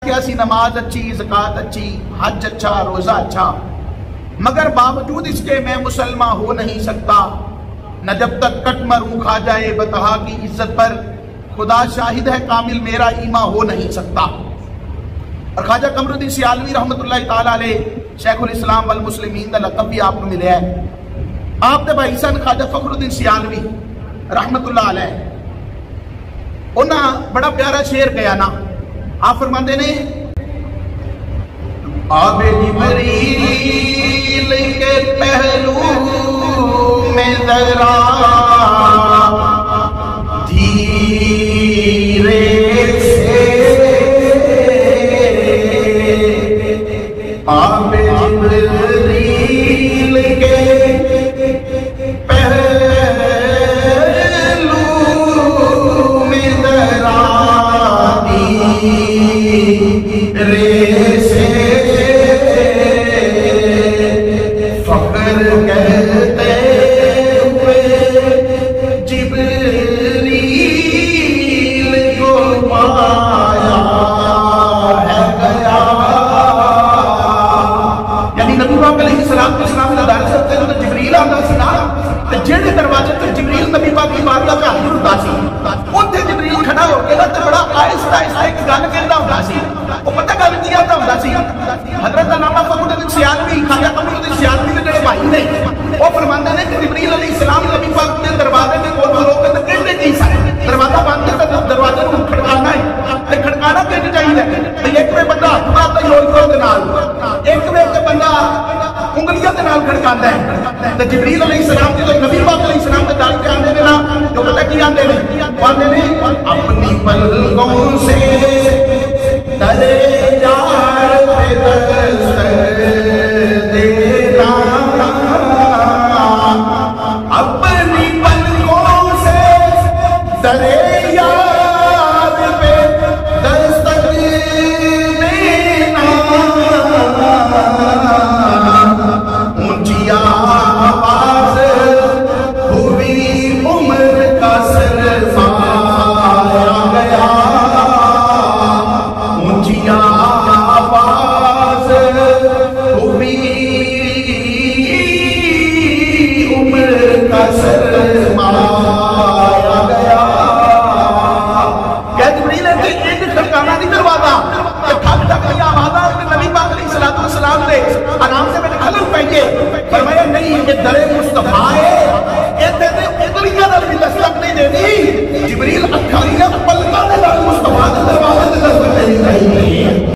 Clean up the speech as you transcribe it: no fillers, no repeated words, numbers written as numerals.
क्या सी नमाज अच्छी, ज़कात अच्छी, हज अच्छा, रोजा अच्छा, मगर बावजूद इसके मैं मुसलमान हो नहीं सकता। न जब तक कट मरूं खा जाए बतहा की इज्जत पर, खुदा शाहिद है कामिल मेरा ईमा हो नहीं सकता। और ख्वाजा कमरुद्दीन सियालवी रहमतुल्लाह ताला अलैह शेखुल इस्लाम वल मुस्लिमीन का लक़ब भी आपको मिले है। आपके भाई सन ख्वाजा फखरुद्दीन सियालवी रहमतुल्लाह अलैह, उन्हें बड़ा प्यारा शेर गया ना, आप फरमाते ने आबे जिब्रील के पहलू में जरा धीरे से, आबे जिब्रील के पहलू में जरा धीरे से, फकर कहते हुए जिब्रील को पाया है गया। यानी नबी पाक अलैहिस्सलाम के सलाम दा दर सकते तो जिब्रील आंदा सी ना, ते जेड़े दरवाजे ते जिब्रील नबी पाक की बारगाह पे हाजिर हुंदा सी, उत्थे जिब्रील खड़ा हो के ना ते बड़ा आहिस्ता आहिस्ता एक गल कहंदा हुंदा सी। वो पता गल की आता हुंदा सी, हजरत अल्लामा फखरुद्दीन सियालवी ख्वाजा कमरुद्दीन सियालवी दे जेड़े भाई ने, वो फरमांदे ने कि जिब्रील अलैहिस्सलाम नबी पाक दे दरवाजे ते कोल खलो के कहंदे की सा दरवाजा बंद है तो दरवाजे को खड़काना है, ते खड़काना किंज चाहिए ते एक वे बंदा हत्थ ते लोलको दे नाल, एक वे ते बंदा उंगलियां दे नाल खड़कांदा है। ते जिब्रील अलैहिस्सलाम जो नबी पाक अलैहिस्सलाम दे दर ते आंदे ने ना, जो पता की आंदे ने, आंदे ने अपनी पलकों से तले यार पे दस्तक देना, अपनी पलकों से तले यार पे दस्तक देना, ऊंची आवाज हुई उम्र का सरफाया गया, ऊंची आवाज हुई उम्र का सरफाया गया। क्या जिब्रील ने एक ठिकाना नहीं दरवाजा, ठक ठक की आवाज़ नबी पाक अलैहिस्सलातु वस्सलाम ने आराम से मैंने खलल पाइए, फरमाया नहीं ये दरे मुस्तफा है, इत्थे ते उंगलियां नाल भी दस्तक नहीं देनी। जिब्रील अखां